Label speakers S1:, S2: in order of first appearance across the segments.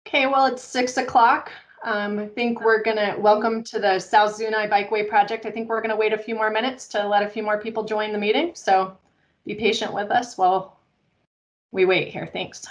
S1: Okay, well, it's 6 o'clock. I think we're gonna welcome to the South Zuni Bikeway project. I think we're gonna wait a few more minutes to let a few more people join the meeting. So be patient with us while we wait here. Thanks.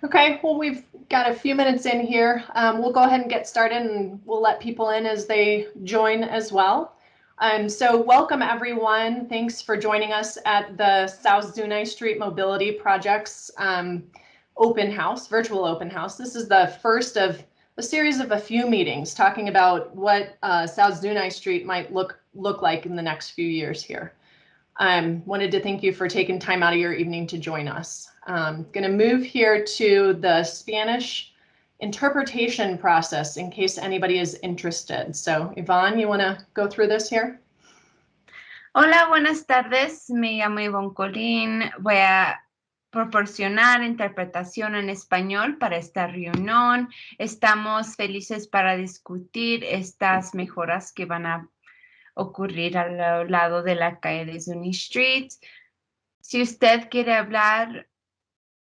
S1: Okay, well, we've got a few minutes in here. We'll go ahead and get started and we'll let people in as they join as well. So welcome everyone. Thanks for joining us at the South Zuni Street Mobility Project's open house, virtual open house. This is the first of a series of a few meetings talking about what South Zuni Street might look like in the next few years here. Wanted to thank you for taking time out of your evening to join us. Going to move here to the Spanish interpretation process in case anybody is interested. So Yvonne, you want to go through this here?
S2: Hola, buenas tardes. Me llamo Ivonne Colín. Voy a proporcionar interpretación en español para esta reunión. Estamos felices para discutir estas mejoras que van a ocurrir al lado de la calle de Zuni Street. Si usted quiere hablar,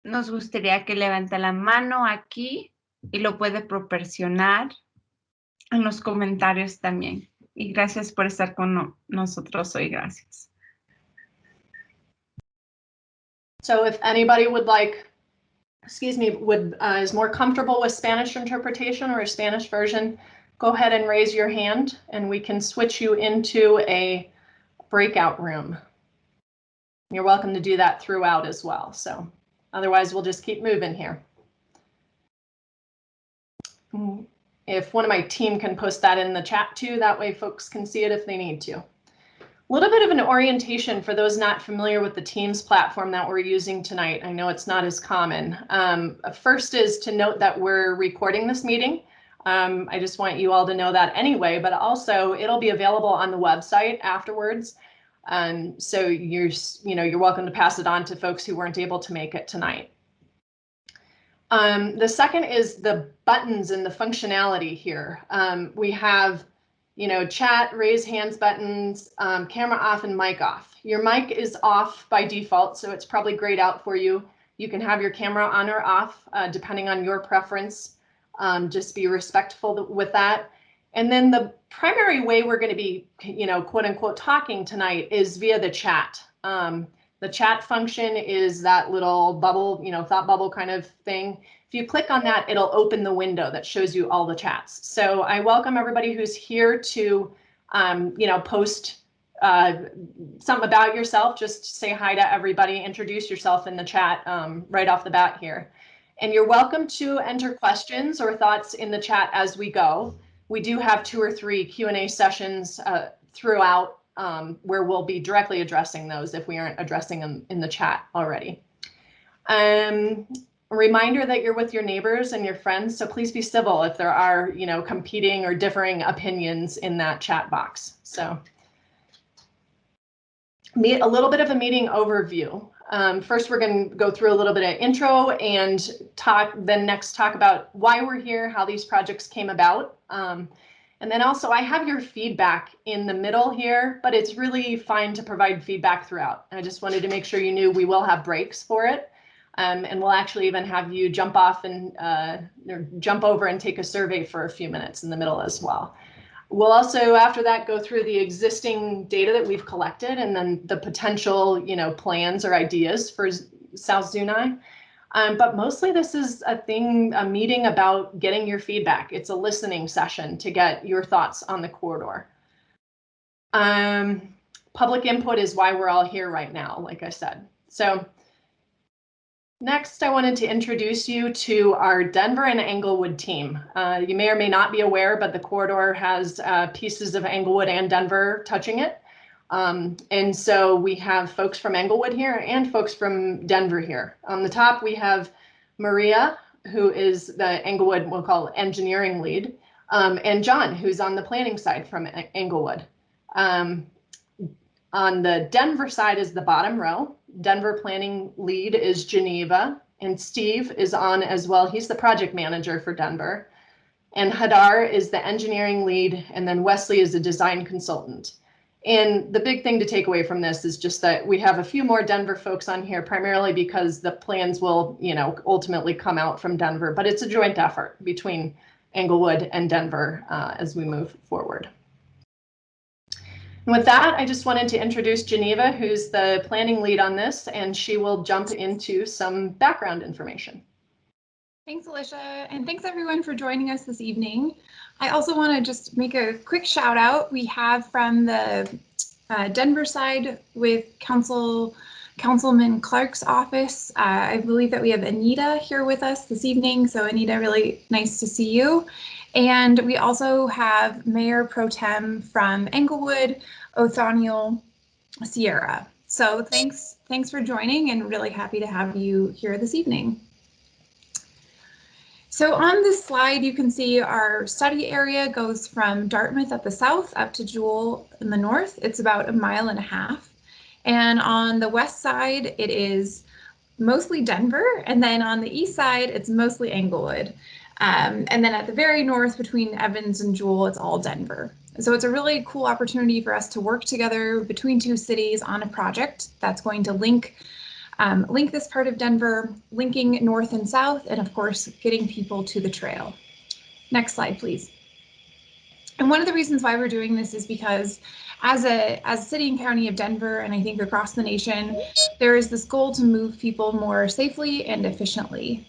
S2: nos gustaría que levante la mano aquí y lo puede proporcionar en los comentarios también. Y gracias por estar con nosotros hoy. Gracias.
S1: So if anybody would like, excuse me, is more comfortable with Spanish interpretation or a Spanish version, go ahead and raise your hand and we can switch you into a breakout room. You're welcome to do that throughout as well. So otherwise, we'll just keep moving here. If one of my team can post that in the chat too, that way folks can see it if they need to. A little bit of an orientation for those not familiar with the Teams platform that we're using tonight. I know it's not as common. First is to note that we're recording this meeting. I just want you all to know that anyway, but also it'll be available on the website afterwards. So you're welcome to pass it on to folks who weren't able to make it tonight. The second is the buttons and the functionality here. We have, chat, raise hands buttons, camera off and mic off. Your mic is off by default, so it's probably grayed out for you. You can have your camera on or off, depending on your preference. Just be respectful with that. And then the primary way we're going to be, quote unquote, talking tonight is via the chat. The chat function is that little bubble, thought bubble kind of thing. If you click on that, it'll open the window that shows you all the chats. So I welcome everybody who's here to, post something about yourself. Just say hi to everybody, introduce yourself in the chat right off the bat here. And you're welcome to enter questions or thoughts in the chat as we go. We do have 2 or 3 Q&A sessions throughout where we'll be directly addressing those if we aren't addressing them in the chat already. A reminder that you're with your neighbors and your friends, so please be civil if there are, you know, competing or differing opinions in that chat box. So a little bit of a meeting overview. First, we're going to go through a little bit of intro and then next talk about why we're here, how these projects came about. And then also I have your feedback in the middle here, but it's really fine to provide feedback throughout. I just wanted to make sure you knew we will have breaks for it. And we'll actually even have you jump off and or jump over and take a survey for a few minutes in the middle as well. We'll also, after that, go through the existing data that we've collected and then the potential, you know, plans or ideas for South Zuni. But mostly this is a meeting about getting your feedback. It's a listening session to get your thoughts on the corridor. Public input is why we're all here right now, like I said. So next, I wanted to introduce you to our Denver and Englewood team. You may or may not be aware, but the corridor has pieces of Englewood and Denver touching it. And so we have folks from Englewood here and folks from Denver here. On the top, we have Maria, who is the Englewood, we'll call engineering lead, and John, who's on the planning side from Englewood. On the Denver side is the bottom row. Denver planning lead is Geneva, and Steve is on as well. He's the project manager for Denver. And Hadar is the engineering lead, and then Wesley is a design consultant. And the big thing to take away from this is just that we have a few more Denver folks on here, primarily because the plans will, you know, ultimately come out from Denver, but it's a joint effort between Englewood and Denver as we move forward. And with that, I just wanted to introduce Geneva, who's the planning lead on this, and she will jump into some background information.
S3: Thanks, Alicia, and thanks everyone for joining us this evening. I also want to just make a quick shout out. We have from the Denver side with Councilman Clark's office. I believe that we have Anita here with us this evening. So Anita, really nice to see you. And we also have Mayor Pro Tem from Englewood, Othaniel Sierra. So thanks for joining, and really happy to have you here this evening. So on this slide, you can see our study area goes from Dartmouth at the south up to Jewell in the north. It's about 1.5 miles. And on the west side, it is mostly Denver. And then on the east side, it's mostly Englewood. And then at the very north between Evans and Jewell, it's all Denver. So it's a really cool opportunity for us to work together between two cities on a project that's going to link this part of Denver, linking north and south, and of course, getting people to the trail. Next slide, please. And one of the reasons why we're doing this is because as a city and county of Denver, and I think across the nation, there is this goal to move people more safely and efficiently.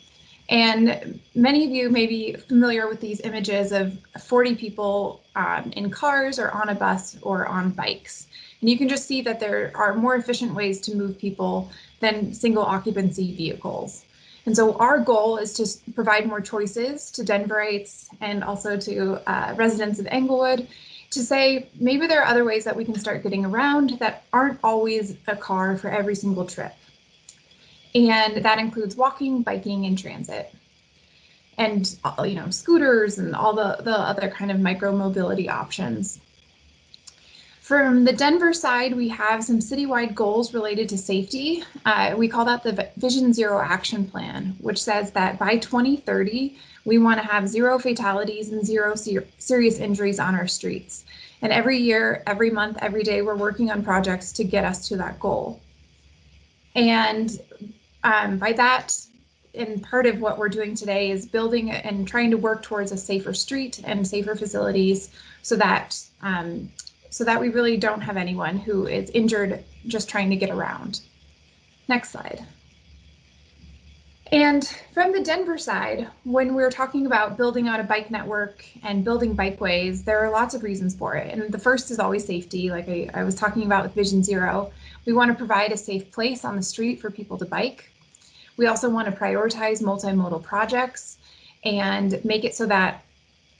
S3: And many of you may be familiar with these images of 40 people in cars or on a bus or on bikes. And you can just see that there are more efficient ways to move people than single occupancy vehicles. And so our goal is to provide more choices to Denverites and also to residents of Englewood to say maybe there are other ways that we can start getting around that aren't always a car for every single trip. And that includes walking, biking, and transit. And, you know, scooters and all the other kind of micro mobility options. From the Denver side, we have some citywide goals related to safety. We call that the Vision Zero Action Plan, which says that by 2030, we want to have 0 fatalities and 0 serious injuries on our streets. And every year, every month, every day, we're working on projects to get us to that goal. And by that, and part of what we're doing today is building and trying to work towards a safer street and safer facilities so that we really don't have anyone who is injured just trying to get around. Next slide. And from the Denver side, when we're talking about building out a bike network and building bikeways, there are lots of reasons for it. And the first is always safety, like I was talking about with Vision Zero. We want to provide a safe place on the street for people to bike. We also want to prioritize multimodal projects and make it so that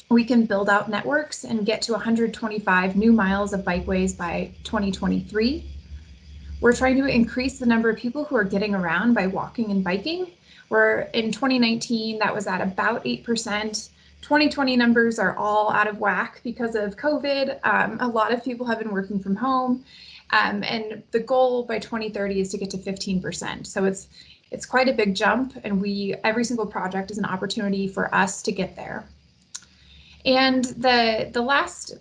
S3: we can build out networks and get to 125 new miles of bikeways by 2023. We're trying to increase the number of people who are getting around by walking and biking, where in 2019 that was at about 8%. 2020 numbers are all out of whack because of COVID. A lot of people have been working from home, and the goal by 2030 is to get to 15%. So it's quite a big jump, and every single project is an opportunity for us to get there. And the last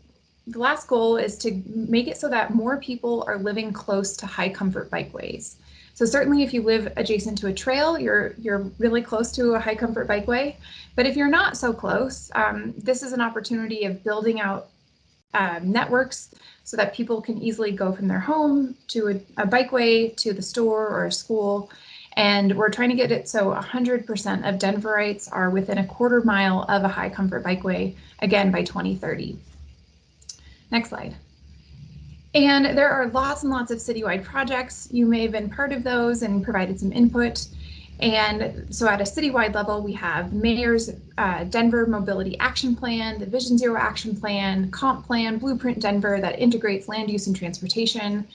S3: goal is to make it so that more people are living close to high comfort bikeways. So certainly if you live adjacent to a trail, you're really close to a high comfort bikeway. But if you're not so close, this is an opportunity of building out networks so that people can easily go from their home to a bikeway, to the store or a school. And we're trying to get it so 100% of Denverites are within a quarter mile of a high comfort bikeway, again, by 2030. Next slide. And there are lots and lots of citywide projects. You may have been part of those and provided some input. And so at a citywide level, we have Mayor's Denver Mobility Action Plan, the Vision Zero Action Plan, Comp Plan, Blueprint Denver that integrates land use and transportation.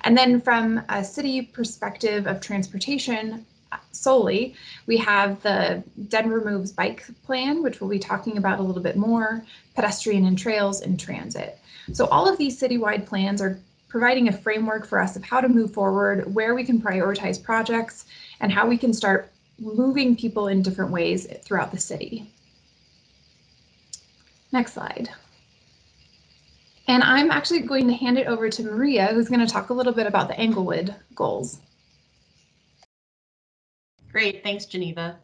S3: And then from a city perspective of transportation solely, we have the Denver Moves Bike Plan, which we'll be talking about a little bit more, pedestrian and trails and transit. So all of these citywide plans are providing a framework for us of how to move forward, where we can prioritize projects, and how we can start moving people in different ways throughout the city. Next slide. And I'm actually going to hand it over to Maria, who's going to talk a little bit about the Englewood goals.
S4: Great, thanks, Geneva.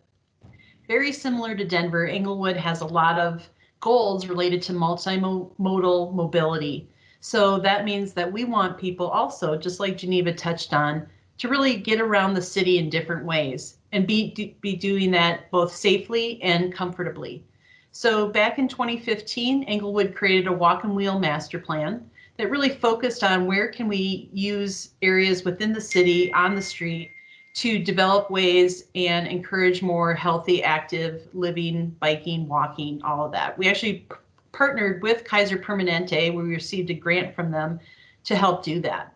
S4: Very similar to Denver, Englewood has a lot of goals related to multimodal mobility. So that means that we want people also, just like Geneva touched on, to really get around the city in different ways and be doing that both safely and comfortably. So back in 2015, Englewood created a walk and wheel master plan that really focused on where can we use areas within the city on the street to develop ways and encourage more healthy, active living, biking, walking, all of that. We actually partnered with Kaiser Permanente, where we received a grant from them to help do that.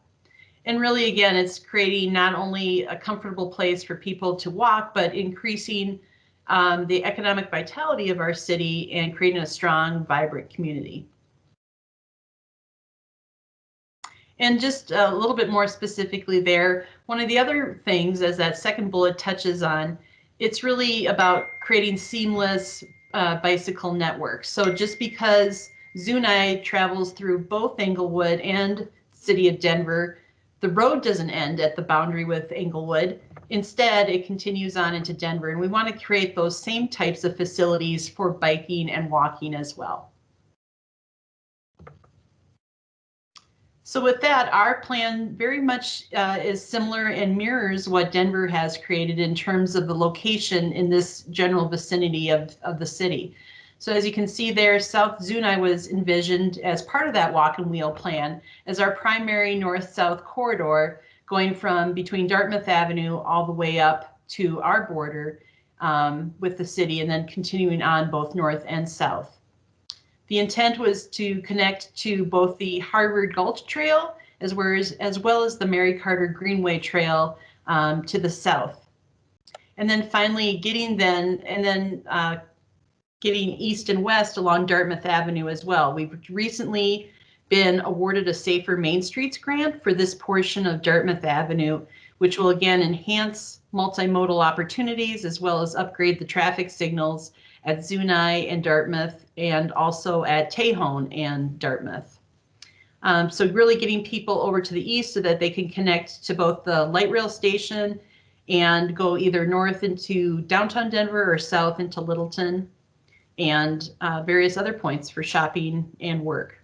S4: And really, again, it's creating not only a comfortable place for people to walk, but increasing the economic vitality of our city and creating a strong, vibrant community. And just a little bit more specifically there, one of the other things, as that second bullet touches on, it's really about creating seamless bicycle networks. So just because Zuni travels through both Englewood and City of Denver, the road doesn't end at the boundary with Englewood. Instead, it continues on into Denver, and we want to create those same types of facilities for biking and walking as well. So with that, our plan very much is similar and mirrors what Denver has created in terms of the location in this general vicinity of the city. So as you can see there, South Zuni was envisioned as part of that walk and wheel plan as our primary north-south corridor going from between Dartmouth Avenue all the way up to our border with the city and then continuing on both north and south. The intent was to connect to both the Harvard Gulch Trail as well as the Mary Carter Greenway Trail to the south. And then finally getting east and west along Dartmouth Avenue as well. We've recently been awarded a Safer Main Streets grant for this portion of Dartmouth Avenue, which will again enhance multimodal opportunities as well as upgrade the traffic signals at Zuni and Dartmouth and also at Tejon and Dartmouth. So really getting people over to the east so that they can connect to both the light rail station and go either north into downtown Denver or south into Littleton and various other points for shopping and work.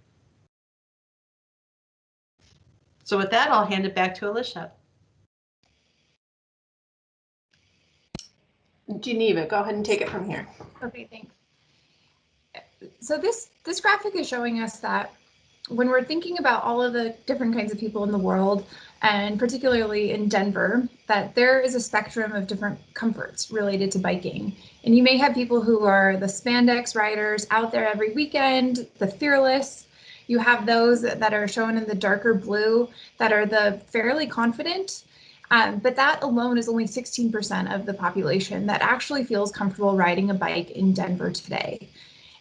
S4: So with that, I'll hand it back to Alicia.
S1: Geneva, go ahead and take it from here.
S3: Okay, thanks. So this graphic is showing us that when we're thinking about all of the different kinds of people in the world, and particularly in Denver, that there is a spectrum of different comforts related to biking. And you may have people who are the spandex riders out there every weekend, the fearless. You have those that are shown in the darker blue that are the fairly confident. But that alone is only 16% of the population that actually feels comfortable riding a bike in Denver today.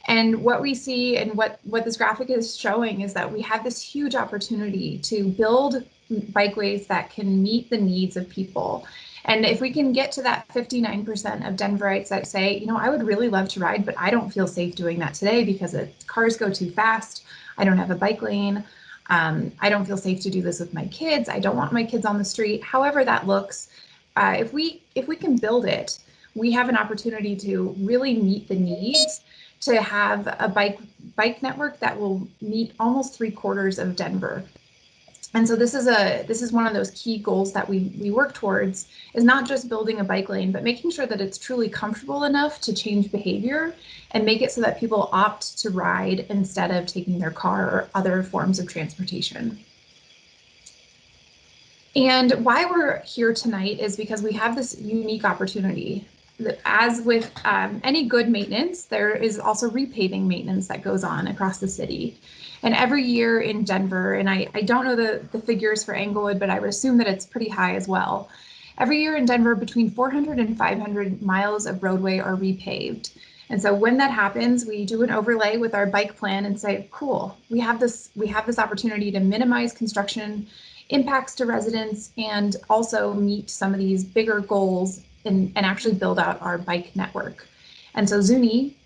S3: And what we see and what this graphic is showing is that we have this huge opportunity to build bikeways that can meet the needs of people. And if we can get to that 59% of Denverites that say, you know, I would really love to ride, but I don't feel safe doing that today because cars go too fast. I don't have a bike lane. I don't feel safe to do this with my kids. I don't want my kids on the street. However that looks, if we can build it, we have an opportunity to really meet the needs to have a bike network that will meet almost 3/4 of Denver. And so this is one of those key goals that we work towards, is not just building a bike lane, but making sure that it's truly comfortable enough to change behavior and make it so that people opt to ride instead of taking their car or other forms of transportation. And why we're here tonight is because we have this unique opportunity. As with any good maintenance, there is also repaving maintenance that goes on across the city. And every year in Denver, and I don't know the figures for Englewood, but I would assume that it's pretty high as well. Every year in Denver, between 400 and 500 miles of roadway are repaved. And so when that happens, we do an overlay with our bike plan and say, cool, we have this opportunity to minimize construction impacts to residents and also meet some of these bigger goals and actually build out our bike network. And so Zuni,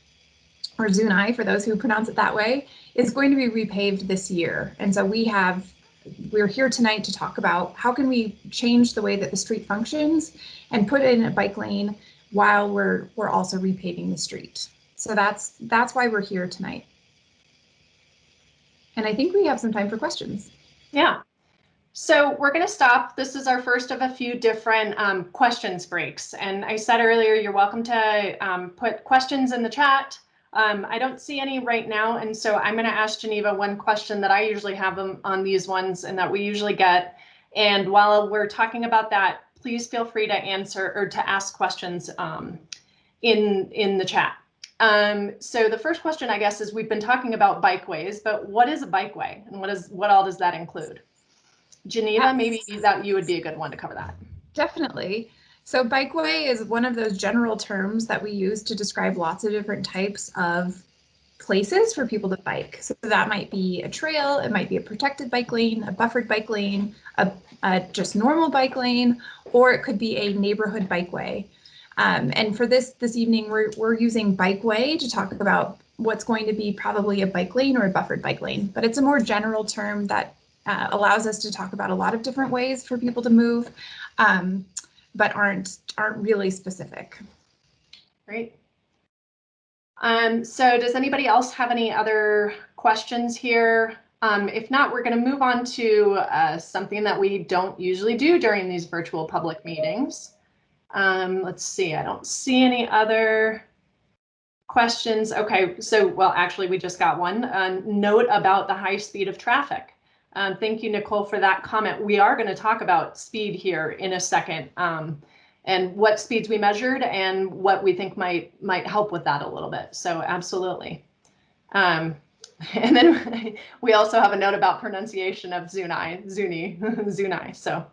S3: or Zuni for those who pronounce it that way, is going to be repaved this year. And so we're here tonight to talk about how can we change the way that the street functions and put in a bike lane while we're also repaving the street. So that's why we're here tonight. And I think we have some time for questions.
S1: Yeah. So we're going to stop. This is our first of a few different questions breaks. And I said earlier, you're welcome to put questions in the chat. I don't see any right now. And so I'm going to ask Geneva one question that I usually have on these ones and that we usually get. And while we're talking about that, please feel free to answer or to ask questions in the chat. So the first question, I guess, is we've been talking about bikeways, but what is a bikeway and what all does that include? Geneva, maybe that you would be a good one to cover that.
S3: Definitely. So bikeway is one of those general terms that we use to describe lots of different types of places for people to bike. So that might be a trail, it might be a protected bike lane, a buffered bike lane, a just normal bike lane, or it could be a neighborhood bikeway. And for this evening, we're using bikeway to talk about what's going to be probably a bike lane or a buffered bike lane, but it's a more general term that allows us to talk about a lot of different ways for people to move, but aren't really specific.
S1: Great. So does anybody else have any other questions here? If not, we're going to move on to something that we don't usually do during these virtual public meetings. Let's see, I don't see any other questions. Okay, so, well, actually, we just got one. Note about the high speed of traffic. Thank you, Nicole, for that comment. We are going to talk about speed here in a second, and what speeds we measured and what we think might help with that a little bit. So absolutely. And then we also have a note about pronunciation of Zuni. So,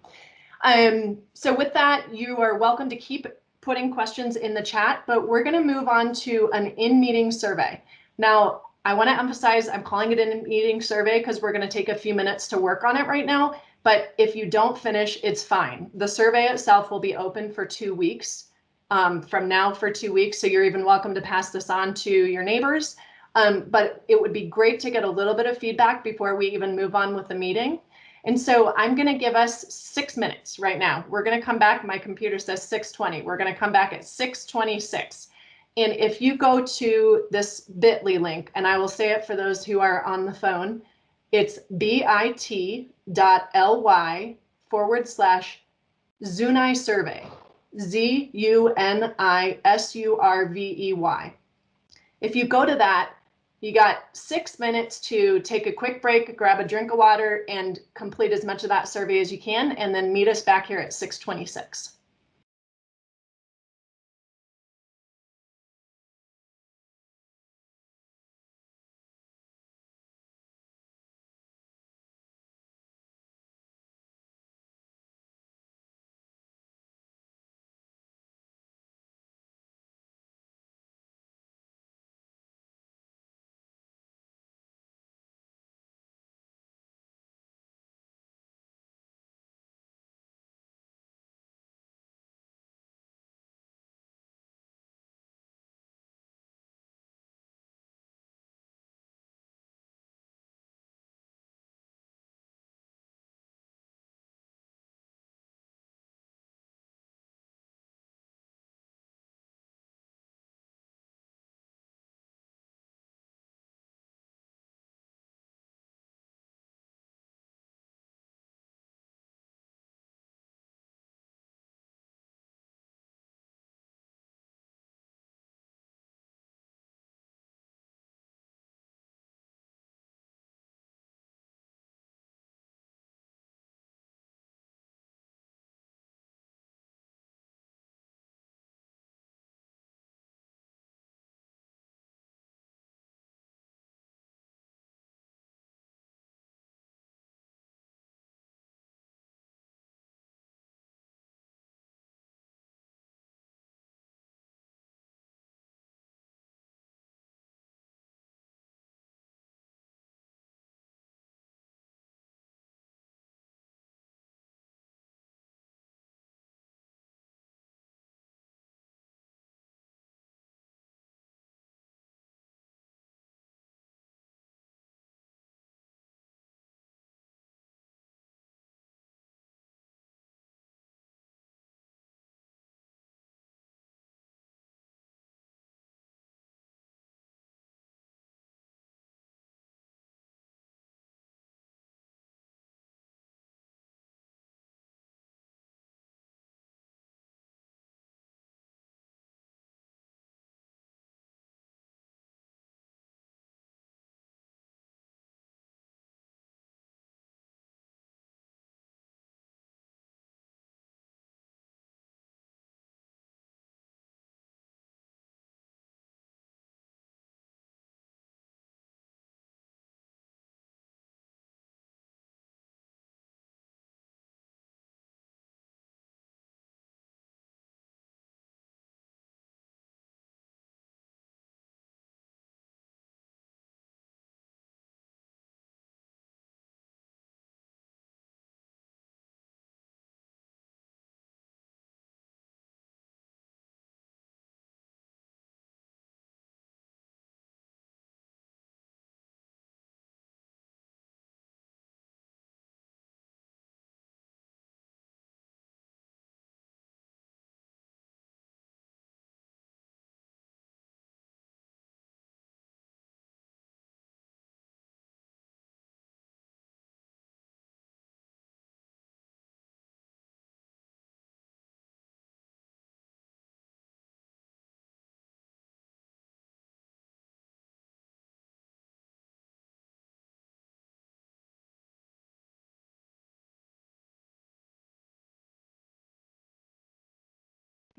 S1: so with that, you are welcome to keep putting questions in the chat, but we're going to move on to an in-meeting survey. Now, I want to emphasize I'm calling it an in-meeting survey because we're going to take a few minutes to work on it right now. But if you don't finish, it's fine. The survey itself will be open for 2 weeks from now for 2 weeks. So you're even welcome to pass this on to your neighbors. But it would be great to get a little bit of feedback before we even move on with the meeting. And so I'm going to give us 6 minutes right now. We're going to come back. My computer says 6:20. We're going to come back at 6:26. And if you go to this bit.ly link, and I will say it for those who are on the phone, it's bit.ly/Zuni survey, ZUNISURVEY. If you go to that, You got 6 minutes to take a quick break, grab a drink of water, and complete as much of that survey as you can, and then meet us back here at 6:26.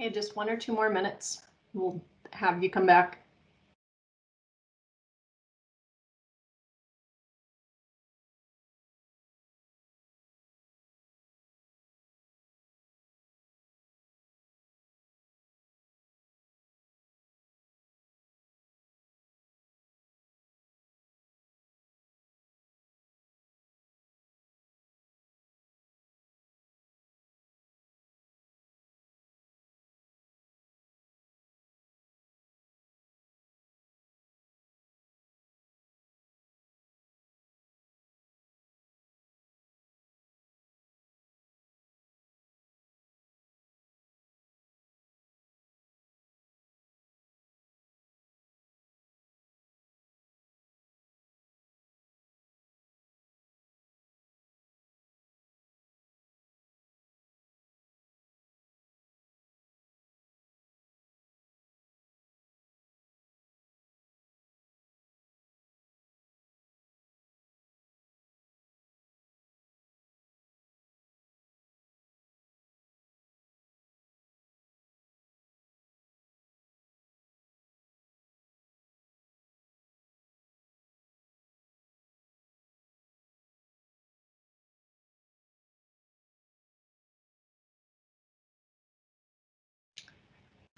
S1: Okay, just 1 or 2 more minutes. We'll have you come back.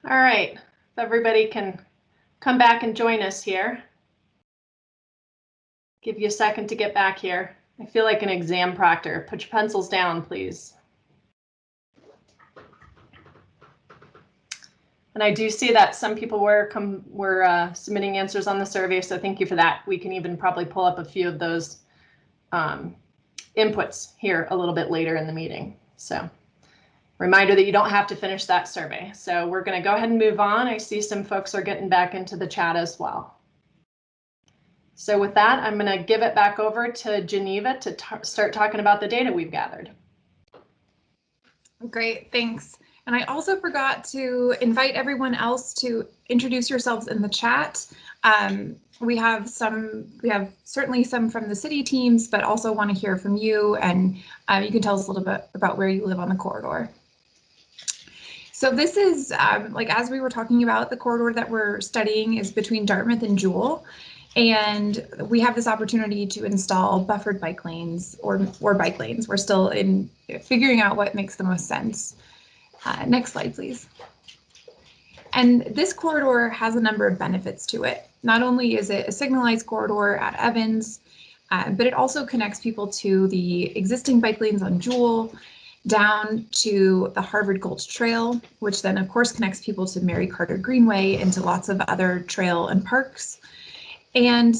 S1: All right, if everybody can come back and join us here. Give you a second to get back here. I feel like an exam proctor. Put your pencils down, please. And I do see that some people were submitting answers on the survey, so thank you for that. We can even probably pull up a few of those inputs here a little bit later in the meeting. So reminder that you don't have to finish that survey. So we're going to go ahead and move on. I see some folks are getting back into the chat as well. So with that, I'm going to give it back over to Geneva to start talking about the data we've gathered.
S3: Great, thanks. And I also forgot to invite everyone else to introduce yourselves in the chat. We have certainly some from the city teams, but also want to hear from you, and you can tell us a little bit about where you live on the corridor. So this is, like as we were talking about, the corridor that we're studying is between Dartmouth and Jewell. And we have this opportunity to install buffered bike lanes or bike lanes. We're still in figuring out what makes the most sense. Next slide, please. And this corridor has a number of benefits to it. Not only is it a signalized corridor at Evans, but it also connects people to the existing bike lanes on Jewell, down to the Harvard Gulch Trail, which then of course connects people to Mary Carter Greenway and to lots of other trail and parks. And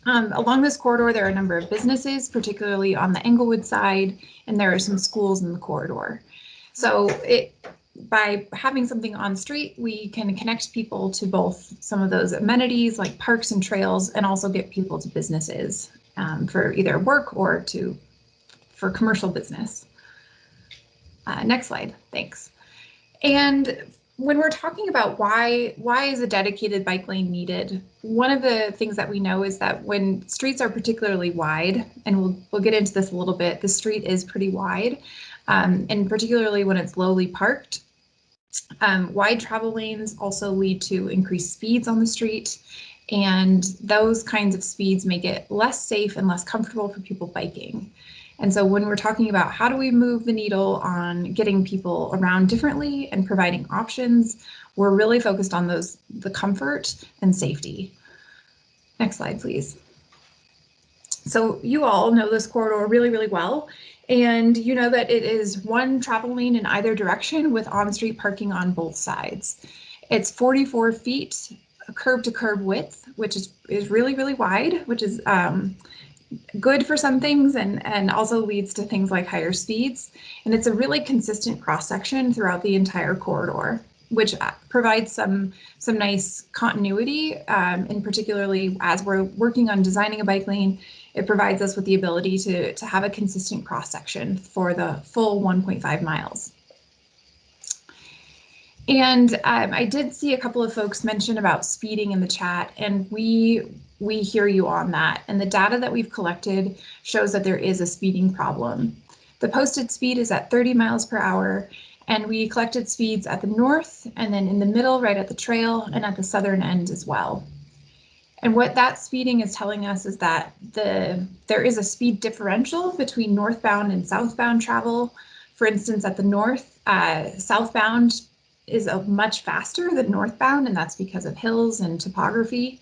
S3: along this corridor, there are a number of businesses, particularly on the Englewood side, and there are some schools in the corridor. So by having something on street, we can connect people to both some of those amenities like parks and trails, and also get people to businesses for either work or for commercial business. Next slide, thanks. And when we're talking about why is a dedicated bike lane needed, one of the things that we know is that when streets are particularly wide, and we'll get into this a little bit, the street is pretty wide, and particularly when it's lowly parked, wide travel lanes also lead to increased speeds on the street, and those kinds of speeds make it less safe and less comfortable for people biking. And so when we're talking about how do we move the needle on getting people around differently and providing options, we're really focused on the comfort and safety. Next slide, please. So you all know this corridor really, really well. And you know that it is one travel lane in either direction with on-street parking on both sides. It's 44 feet curb to curb width, which is really, really wide, which is good for some things and also leads to things like higher speeds. And it's a really consistent cross section throughout the entire corridor, which provides some nice continuity, and particularly as we're working on designing a bike lane, it provides us with the ability to have a consistent cross section for the full 1.5 miles. And I did see a couple of folks mention about speeding in the chat, and we hear you on that. And the data that we've collected shows that there is a speeding problem. The posted speed is at 30 miles per hour, and we collected speeds at the north, and then in the middle, right at the trail, and at the southern end as well. And what that speeding is telling us is that there is a speed differential between northbound and southbound travel. For instance, at the north, southbound is much faster than northbound, and that's because of hills and topography.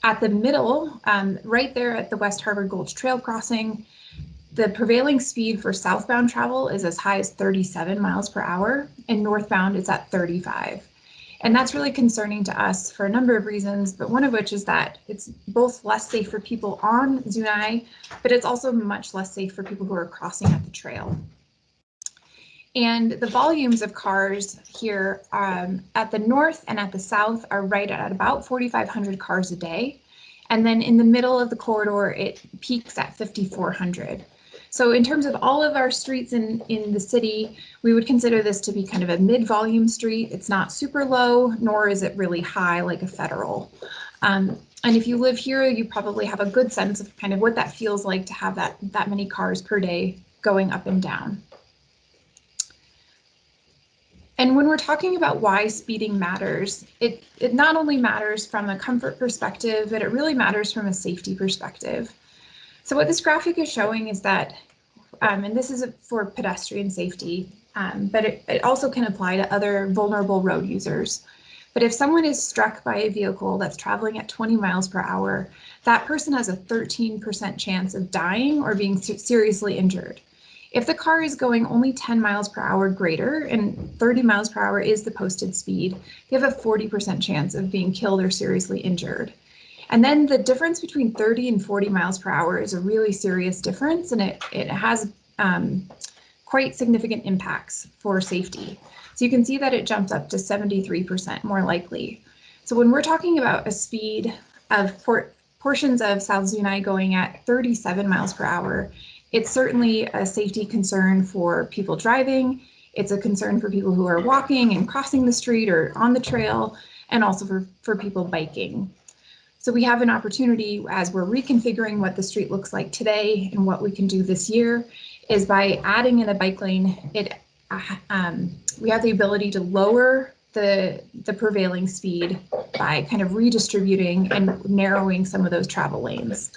S3: At the middle, right there at the West Harvard Gulch Trail crossing, the prevailing speed for southbound travel is as high as 37 miles per hour, and northbound is at 35. And that's really concerning to us for a number of reasons, but one of which is that it's both less safe for people on Zuni, but it's also much less safe for people who are crossing at the trail. And the volumes of cars here at the north and at the south are right at about 4,500 cars a day. And then in the middle of the corridor, it peaks at 5,400. So in terms of all of our streets in the city, we would consider this to be kind of a mid-volume street. It's not super low, nor is it really high like a federal. And if you live here, you probably have a good sense of kind of what that feels like to have that many cars per day going up and down. And when we're talking about why speeding matters, it not only matters from a comfort perspective, but it really matters from a safety perspective. So what this graphic is showing is that, and this is for pedestrian safety, but it also can apply to other vulnerable road users. But if someone is struck by a vehicle that's traveling at 20 miles per hour, that person has a 13% chance of dying or being seriously injured. If the car is going only 10 miles per hour greater, and 30 miles per hour is the posted speed, they have a 40% chance of being killed or seriously injured. And then the difference between 30 and 40 miles per hour is a really serious difference, and it has quite significant impacts for safety. So you can see that it jumps up to 73% more likely. So when we're talking about a speed of portions of South Zuni going at 37 miles per hour, it's certainly a safety concern for people driving. It's a concern for people who are walking and crossing the street or on the trail, and also for people biking. So we have an opportunity, as we're reconfiguring what the street looks like today and what we can do this year, is by adding in a bike lane, we have the ability to lower the prevailing speed by kind of redistributing and narrowing some of those travel lanes.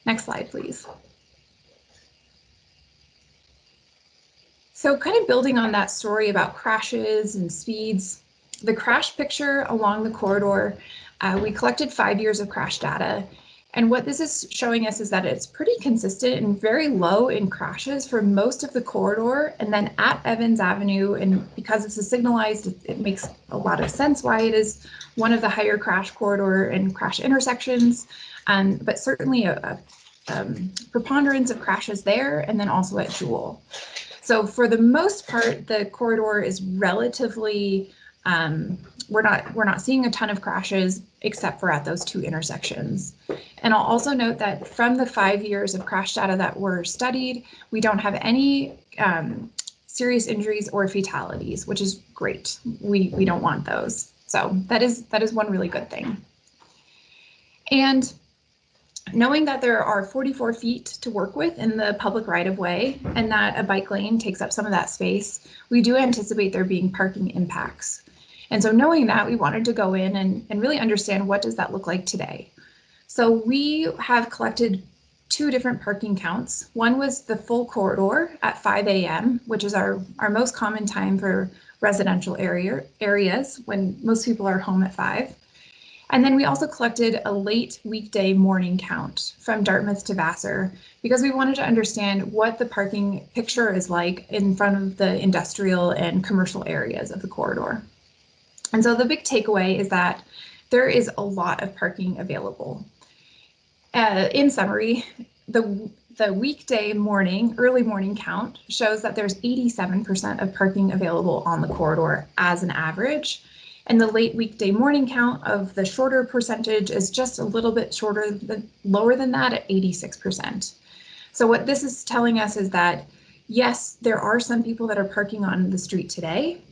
S3: Next slide, please. So kind of building on that story about crashes and speeds, the crash picture along the corridor, we collected 5 years of crash data. And what this is showing us is that it's pretty consistent and very low in crashes for most of the corridor. And then at Evans Avenue, and because it's a signalized, it makes a lot of sense why it is one of the higher crash corridor and crash intersections, but certainly a preponderance of crashes there, and then also at Jewell. So for the most part, the corridor is relatively, we're not seeing a ton of crashes except for at those two intersections. And I'll also note that from the 5 years of crash data that were studied, we don't have any serious injuries or fatalities, which is great. We don't want those. So that is one really good thing. And knowing that there are 44 feet to work with in the public right-of-way and that a bike lane takes up some of that space, we do anticipate there being parking impacts. And so knowing that, we wanted to go in and really understand what does that look like today. So we have collected 2 different parking counts. One was the full corridor at 5 a.m., which is our most common time for residential areas when most people are home at 5. And then we also collected a late weekday morning count from Dartmouth to Vassar because we wanted to understand what the parking picture is like in front of the industrial and commercial areas of the corridor. And so the big takeaway is that there is a lot of parking available. In summary, the weekday morning, early morning count shows that there's 87% of parking available on the corridor as an average. And the late weekday morning count of the shorter percentage is just a little bit lower than that at 86%. So what this is telling us is that, yes, there are some people that are parking on the street today,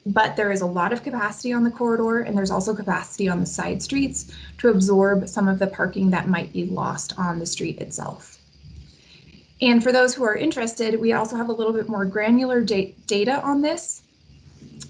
S3: but there is a lot of capacity on the corridor, and there's also capacity on the side streets to absorb some of the parking that might be lost on the street itself. And for those who are interested, we also have a little bit more granular data on this.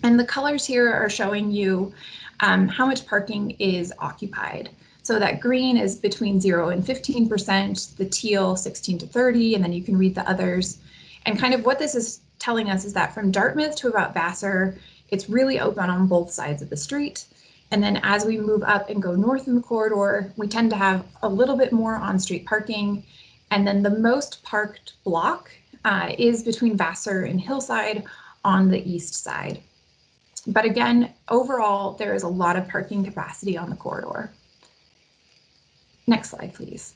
S3: And the colors here are showing you how much parking is occupied. So that green is between 0 and 15%, the teal 16 to 30, and then you can read the others. And kind of what this is telling us is that from Dartmouth to about Vassar, it's really open on both sides of the street. And then as we move up and go north in the corridor, we tend to have a little bit more on-street parking. And then the most parked block is between Vassar and Hillside on the east side. But again, overall, there is a lot of parking capacity on the corridor. Next slide, please.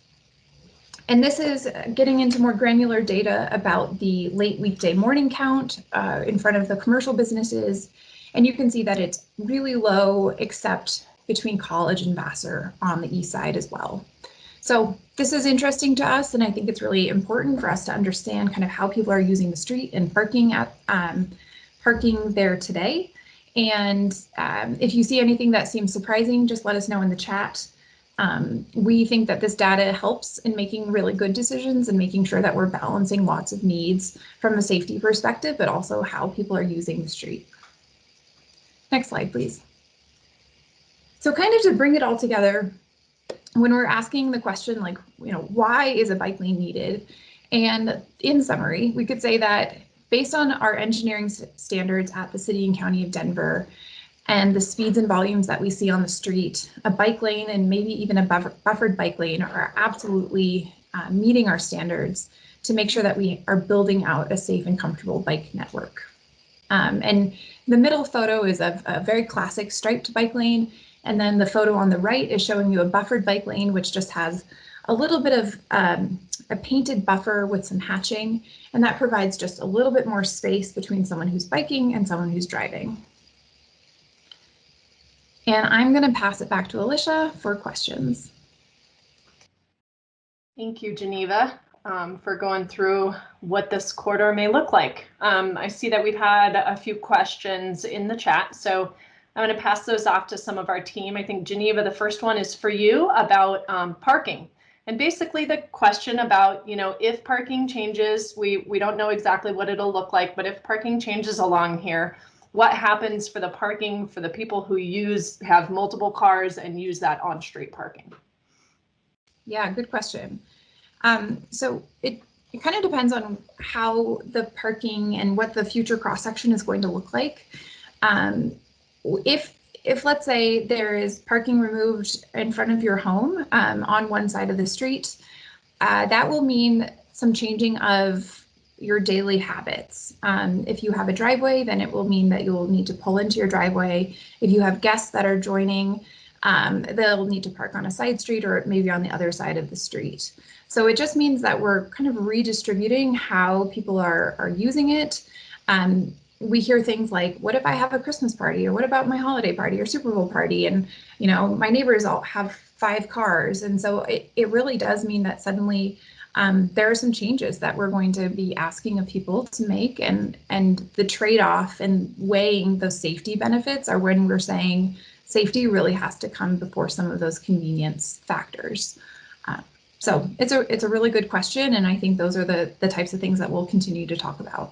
S3: And this is getting into more granular data about the late weekday morning count in front of the commercial businesses. And you can see that it's really low, except between College and Vassar on the east side as well. So this is interesting to us, and I think it's really important for us to understand kind of how people are using the street and parking there today. And if you see anything that seems surprising, just let us know in the chat. We think that this data helps in making really good decisions and making sure that we're balancing lots of needs from a safety perspective, but also how people are using the street. Next slide, please. So kind of to bring it all together, when we're asking the question, like, why is a bike lane needed? And in summary, we could say that based on our engineering standards at the City and County of Denver and the speeds and volumes that we see on the street, a bike lane and maybe even a buffered bike lane are absolutely meeting our standards to make sure that we are building out a safe and comfortable bike network. And the middle photo is of a very classic striped bike lane. And then the photo on the right is showing you a buffered bike lane, which just has a little bit of a painted buffer with some hatching. And that provides just a little bit more space between someone who's biking and someone who's driving. And I'm going to pass it back to Alicia for questions.
S1: Thank you, Geneva, for going through what this corridor may look like. I see that we've had a few questions in the chat, so I'm going to pass those off to some of our team. I think, Geneva, the first one is for you about parking. And basically the question about, you know, if parking changes, we don't know exactly what it'll look like, but if parking changes along here, what happens for the parking for the people who have multiple cars and use that on-street parking? Yeah, good question. So it kind of depends on how the parking and what the future cross-section is going to look like. If let's say there is parking removed in front of your home on one side of the street, that will mean some changing of your daily habits. If you have a driveway, then it will mean that you'll need to pull into your driveway. If you have guests that are joining, they'll need to park on a side street or maybe on the other side of the street. So it just means that we're kind of redistributing how people are using it. We hear things like, what if I have a Christmas party, or what about my holiday party or Super Bowl party? And, you know, my neighbors all have 5 cars. And so it really does mean that suddenly there are some changes that we're going to be asking of people to make, and the trade-off and weighing those safety benefits are when we're saying safety really has to come before some of those convenience factors. So it's a really good question, and I think those are the types of things that we'll continue to talk about.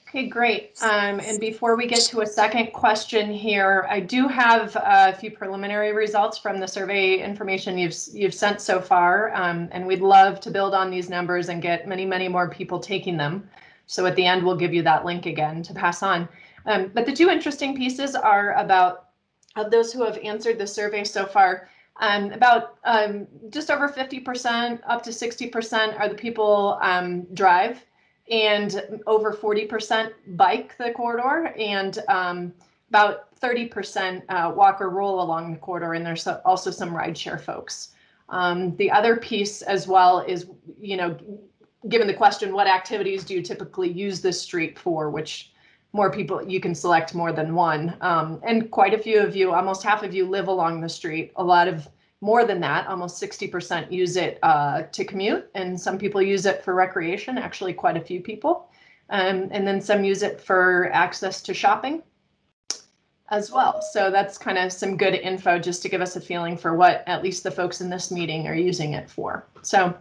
S1: Okay, great. And before we get to a second question here, I do have a few preliminary results from the survey information you've sent so far, and we'd love to build on these numbers and get many, many more people taking them. So at the end, we'll give you that link again to pass on. But the two interesting pieces are about, of those who have answered the survey so far, about just over 50%, up to 60% are the people drive, and over 40% bike the corridor, and about 30% walk or roll along the corridor, and there's also some rideshare folks. The other piece as well is, you know, given the question, what activities do you typically use this street for, which more people, you can select more than one. And quite a few of you, almost half of you, live along the street. A lot of, more than that, almost 60% use it to commute, and some people use it for recreation, actually quite a few people. And then some use it for access to shopping as well. So that's kind of some good info just to give us a feeling for what at least the folks in this meeting are using it for. So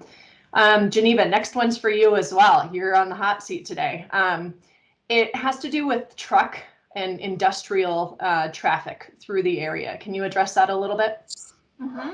S1: Geneva, next one's for you as well. You're on the hot seat today. It has to do with truck and industrial traffic through the area. Can you address that a little bit?
S3: Mm-hmm.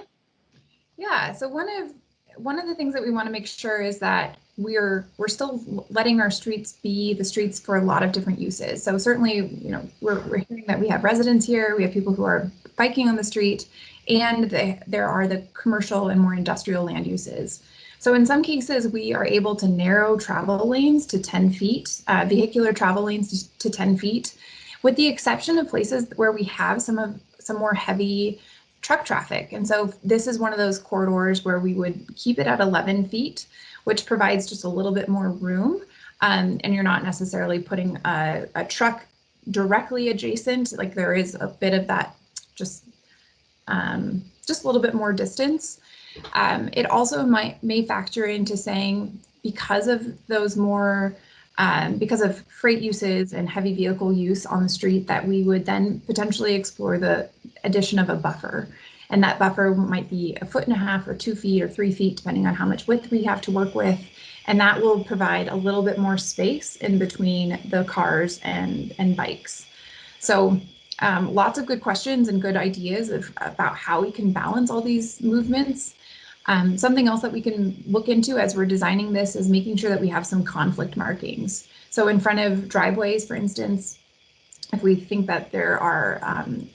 S3: Yeah, so one of the things that we want to make sure is that we're still letting our streets be the streets for a lot of different uses. So certainly, you know, we're hearing that we have residents here, we have people who are biking on the street, and there are the commercial and more industrial land uses. So in some cases, we are able to narrow travel lanes to 10 feet, vehicular travel lanes to 10 feet, with the exception of places where we have some more heavy truck traffic. And so this is one of those corridors where we would keep it at 11 feet, which provides just a little bit more room. And you're not necessarily putting a truck directly adjacent, like there is a bit of that, just a little bit more distance. It also may factor into saying, because of those more, because of freight uses and heavy vehicle use on the street, that we would then potentially explore the addition of a buffer. And that buffer might be 1.5 feet or 2 feet or 3 feet, depending on how much width we have to work with. And that will provide a little bit more space in between the cars and bikes. So lots of good questions and good ideas about how we can balance all these movements. Something else that we can look into as we're designing this is making sure that we have some conflict markings. So in front of driveways, for instance, if we think that there are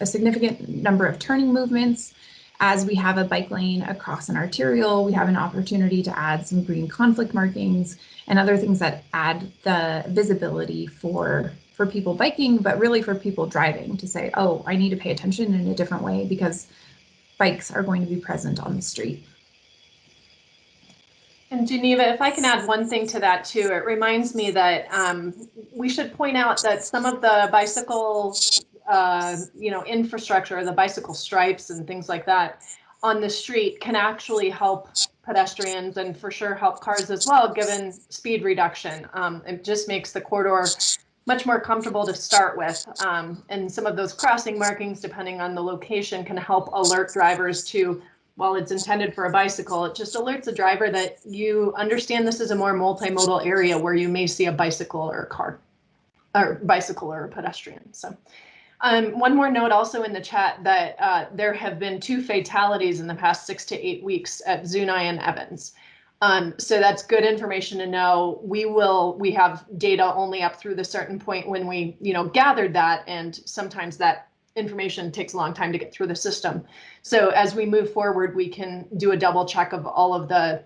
S3: a significant number of turning movements, as we have a bike lane across an arterial, we have an opportunity to add some green conflict markings and other things that add the visibility for people biking, but really for people driving to say, oh, I need to pay attention in a different way because bikes are going to be present on the street.
S1: And Geneva, if I can add one thing to that too, it reminds me that we should point out that some of the bicycle, infrastructure, the bicycle stripes and things like that on the street can actually help pedestrians and for sure help cars as well, given speed reduction. It just makes the corridor much more comfortable to start with. And some of those crossing markings, depending on the location, can help alert drivers to, while it's intended for a bicycle, it just alerts the driver that you understand this is a more multimodal area where you may see a bicycle or a car, or bicycle or a pedestrian. So one more note also in the chat that there have been 2 fatalities in the past 6 to 8 weeks at Zuni and Evans. So that's good information to know. We have data only up through the certain point when we, gathered that, and sometimes that information takes a long time to get through the system. So as we move forward, we can do a double check of all of the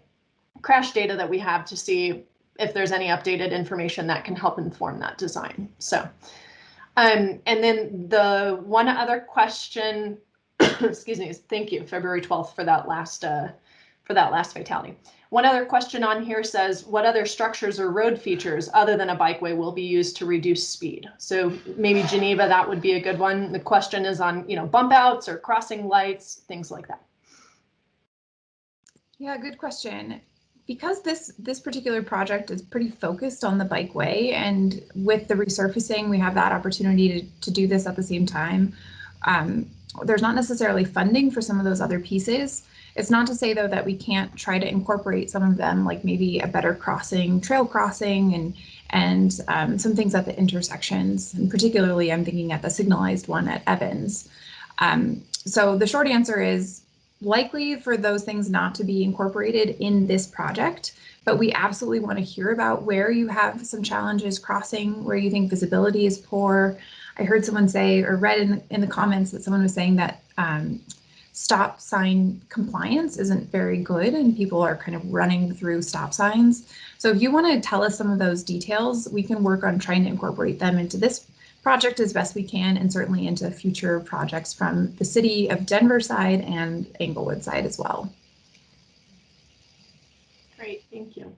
S1: crash data that we have to see if there's any updated information that can help inform that design. So, and then the one other question, excuse me, thank you, February 12th for that last fatality. One other question on here says, what other structures or road features other than a bikeway will be used to reduce speed? So maybe Geneva, that would be a good one. The question is on, bump outs or crossing lights, things like that.
S3: Yeah, good question. Because this particular project is pretty focused on the bikeway, and with the resurfacing, we have that opportunity to do this at the same time. There's not necessarily funding for some of those other pieces. It's not to say, though, that we can't try to incorporate some of them, like maybe a better crossing, trail crossing, and some things at the intersections. And particularly, I'm thinking at the signalized one at Evans. So the short answer is likely for those things not to be incorporated in this project, but we absolutely want to hear about where you have some challenges crossing, where you think visibility is poor. I heard someone say, or read in the comments that someone was saying that stop sign compliance isn't very good and people are kind of running through stop signs. So if you want to tell us some of those details, we can work on trying to incorporate them into this project as best we can, and certainly into future projects from the city of Denver side and Englewood side as well.
S1: Great, thank you.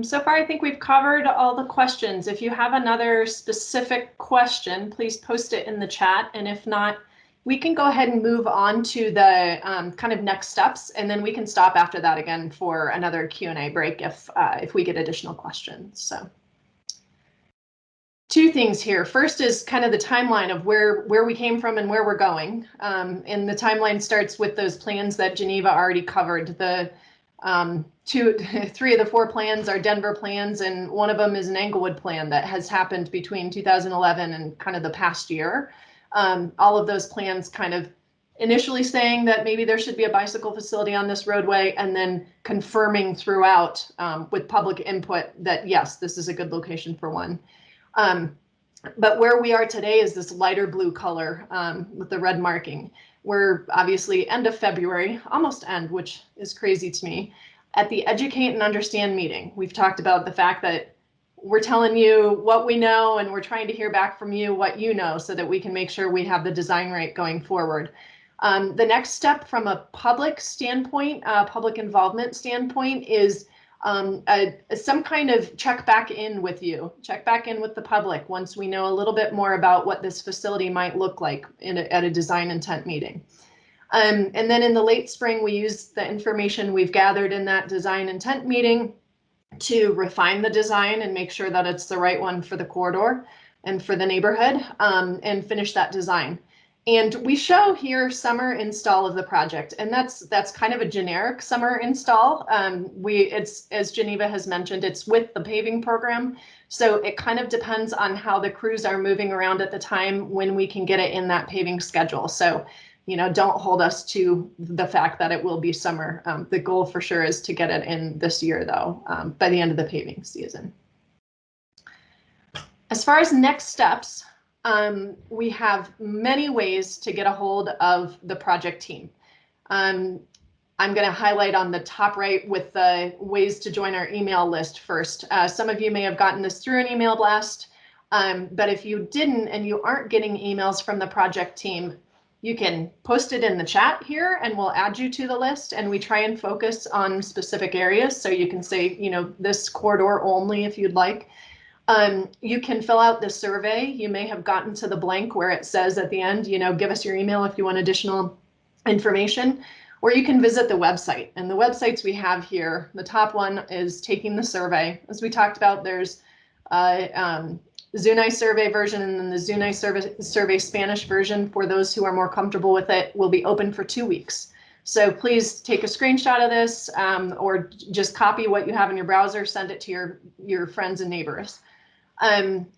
S1: So far, I think we've covered all the questions. If you have another specific question, please post it in the chat. And if not, we can go ahead and move on to the kind of next steps, and then we can stop after that again for another Q&A break if we get additional questions. So 2 things here. First is kind of the timeline of where we came from and where we're going. And the timeline starts with those plans that Geneva already covered. The 3 of the 4 plans are Denver plans, and one of them is an Englewood plan that has happened between 2011 and kind of the past year. All of those plans kind of initially saying that maybe there should be a bicycle facility on this roadway, and then confirming throughout with public input that yes, this is a good location for one. But where we are today is this lighter blue color with the red marking. We're obviously end of February, almost end, which is crazy to me, at the Educate and Understand meeting. We've talked about the fact that we're telling you what we know, and we're trying to hear back from you what you know, so that we can make sure we have the design right going forward. The next step from a public standpoint, public involvement standpoint, is some kind of check back in with you, check back in with the public once we know a little bit more about what this facility might look like at a design intent meeting. And then in the late spring, we use the information we've gathered in that design intent meeting to refine the design and make sure that it's the right one for the corridor and for the neighborhood, and finish that design. And we show here summer install of the project, and that's kind of a generic summer install. It's, as Geneva has mentioned, it's with the paving program, so it kind of depends on how the crews are moving around at the time when we can get it in that paving schedule. So don't hold us to the fact that it will be summer. The goal for sure is to get it in this year, though, by the end of the paving season. As far as next steps, we have many ways to get a hold of the project team. I'm going to highlight on the top right with the ways to join our email list first. Some of you may have gotten this through an email blast, but if you didn't and you aren't getting emails from the project team, you can post it in the chat here and we'll add you to the list, and we try and focus on specific areas. So you can say, this corridor only if you'd like. You can fill out the survey. You may have gotten to the blank where it says at the end, give us your email if you want additional information, or you can visit the website. And the websites we have here, the top one is taking the survey. As we talked about, there's Zuni survey version and then the Zuni survey Spanish version. For those who are more comfortable with it, will be open for 2 weeks. So please take a screenshot of this or just copy what you have in your browser, send it to your friends and neighbors.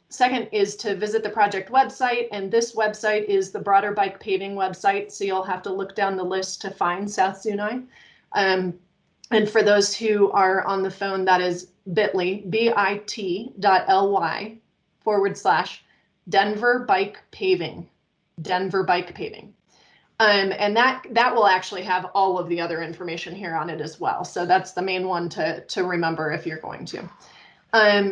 S1: Second is to visit the project website, and this website is the broader bike paving website, so you'll have to look down the list to find South Zuni. And for those who are on the phone, that is bit.ly, bit.ly/Denver Bike Paving, Denver Bike Paving. And that will actually have all of the other information here on it as well. So that's the main one to remember if you're going to.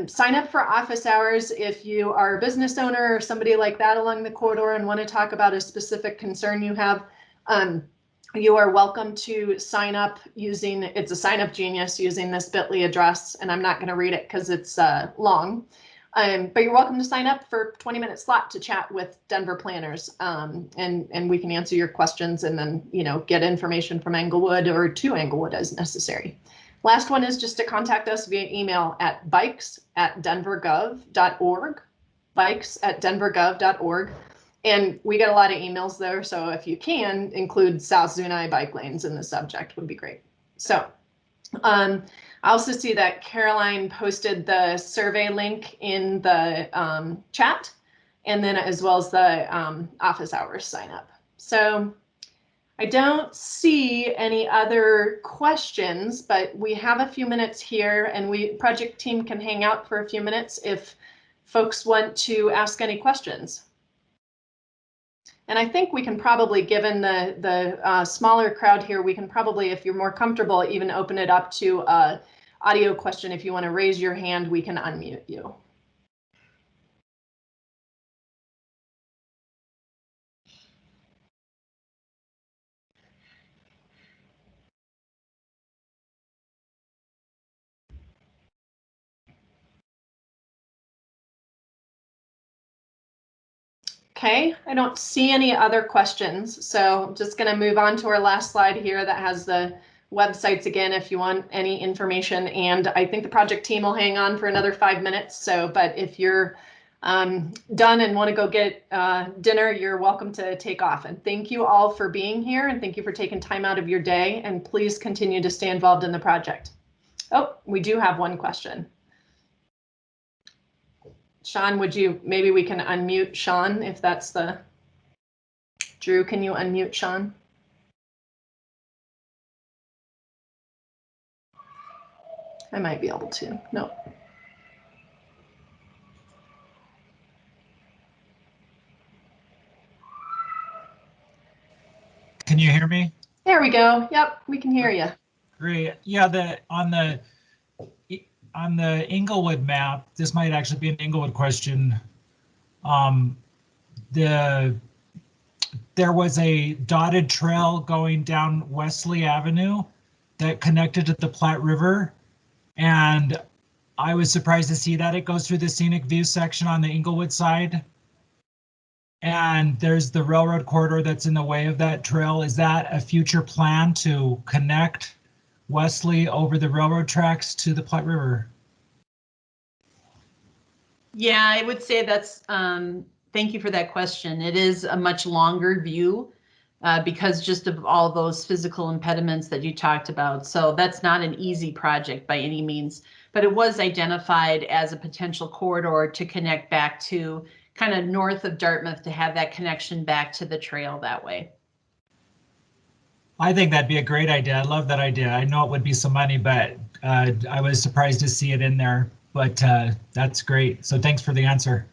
S1: Sign up for office hours if you are a business owner or somebody like that along the corridor and want to talk about a specific concern you have. You are welcome to sign up using, it's a sign up genius using this bit.ly address, and I'm not going to read it because it's long. But you're welcome to sign up for a 20-minute slot to chat with Denver planners, and we can answer your questions and then get information from Englewood or to Englewood as necessary. Last one is just to contact us via email at bikes@denvergov.org, bikes@denvergov.org. And we get a lot of emails there, so if you can include South Zuni bike lanes in the subject would be great. So I also see that Caroline posted the survey link in the chat, and then as well as the office hours sign up. So I don't see any other questions, but we have a few minutes here, and project team can hang out for a few minutes if folks want to ask any questions. And I think we can probably, given the smaller crowd here, we can probably, if you're more comfortable, even open it up to an audio question. If you want to raise your hand, we can unmute you. Okay, I don't see any other questions, so I'm just going to move on to our last slide here that has the websites again if you want any information, and I think the project team will hang on for another 5 minutes. So, but if you're done and want to go get dinner, you're welcome to take off. And thank you all for being here, and thank you for taking time out of your day, and please continue to stay involved in the project. Oh, we do have one question. Sean, maybe we can unmute Sean if that's the, Drew, can you unmute Sean? I might be able to, no.
S5: Can you hear me?
S1: There we go. Yep, we can hear you.
S5: Great. Yeah, on the Englewood map, this might actually be an Englewood question. There was a dotted trail going down Wesley Avenue that connected to the Platte River, and I was surprised to see that it goes through the scenic view section on the Englewood side. And there's the railroad corridor that's in the way of that trail. Is that a future plan to connect Wesley over the railroad tracks to the Platte River?
S4: Yeah, I would say that's, thank you for that question. It is a much longer view because just of all those physical impediments that you talked about. So that's not an easy project by any means, but it was identified as a potential corridor to connect back to kind of north of Dartmouth, to have that connection back to the trail that way.
S5: I think that'd be a great idea. I love that idea. I know it would be some money, but I was surprised to see it in there. But that's great. So thanks for the answer.